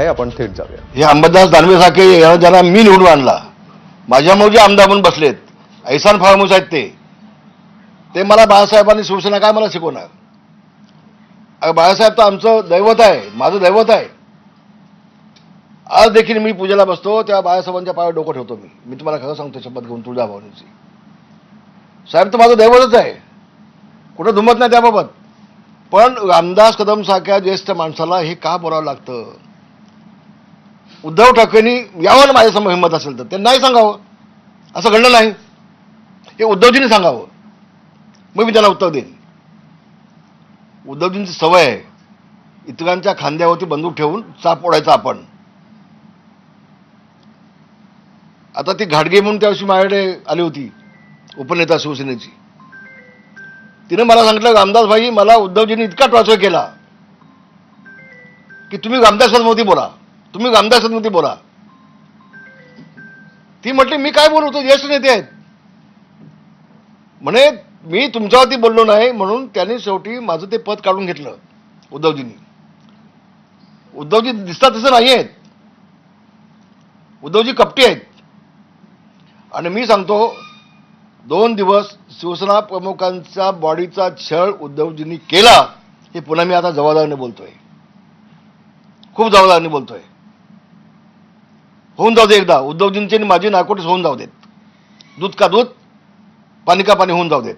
आहे, आपण थेट जाऊया. हे अंबादास दानवे सारखे ज्यांना मी निवडून आणला, माझ्यामुळे जे आमदार म्हणून बसलेत, ऐसान फार्मस आहेत ते मला बाळासाहेबांनी शिवसेना काय मला शिकवणार. बाळासाहेब तर आमचं दैवत आहे, माझं दैवत आहे. आज देखील मी पूजेला बसतो तेव्हा बाळासाहेबांच्या पायावर डोकं ठेवतो. मी तुम्हाला खरं सांगतो, शपथ घेऊन तुळजाभवानीची. साहेब तर माझं दैवतच आहे, कुठं दुमत नाही त्याबाबत. पण रामदास कदम सारख्या ज्येष्ठ माणसाला हे का बोलावं लागतं. उद्धव ठाकरेंनी यावं ना माझ्यासमोर हिंमत असेल तर ते नाही सांगावं, असं घडलं नाही. हे उद्धवजींनी सांगावं, मग मी त्याला उत्तर देईन. उद्धवजींची सवय आहे इतरांच्या खांद्यावरती बंदूक ठेवून चाप ओढायचा आपण. आता ती घाटगे म्हणून त्यावर्षी माझ्याकडे आली होती, उपनेता शिवसेनेची. तिने मला सांगितलं, रामदास भाई मला उद्धवजींनी इतका टॉर्चर केला की तुम्ही रामदासांवरती बोला, तुम्ही रामदासांवरती बोला. ती म्हटली मी काय बोलू, तो ज्येष्ठ नेते आहेत म्हणे. मी तुमच्यावरती बोललो नाही म्हणून त्यांनी शेवटी माझं ते पद काढून घेतलं उद्धवजींनी. उद्धवजी दिसतात तसं नाही आहेत, उद्धवजी कपटी आहेत. आणि मी सांगतो, 2 दिवस शिवसेना प्रमुखांच्या बॉडीचा छळ उद्धवजींनी केला. हे पुन्हा मी आता जबाबदारीने बोलतोय, खूप जबाबदारीने बोलतोय. होऊन जाऊ दे एकदा, उद्धवजींची आणि माझी नाकोटीस होऊन जाऊ देत. दूध का दूध, पाणी का पाणी होऊन जाऊ देत.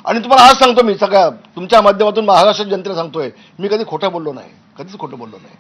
आणि तुम्हाला आज सांगतो, मी सगळ्या तुमच्या माध्यमातून महाराष्ट्र जनतेला सांगतोय, मी कधी खोटं बोललो नाही, कधीच खोटं बोललो नाही.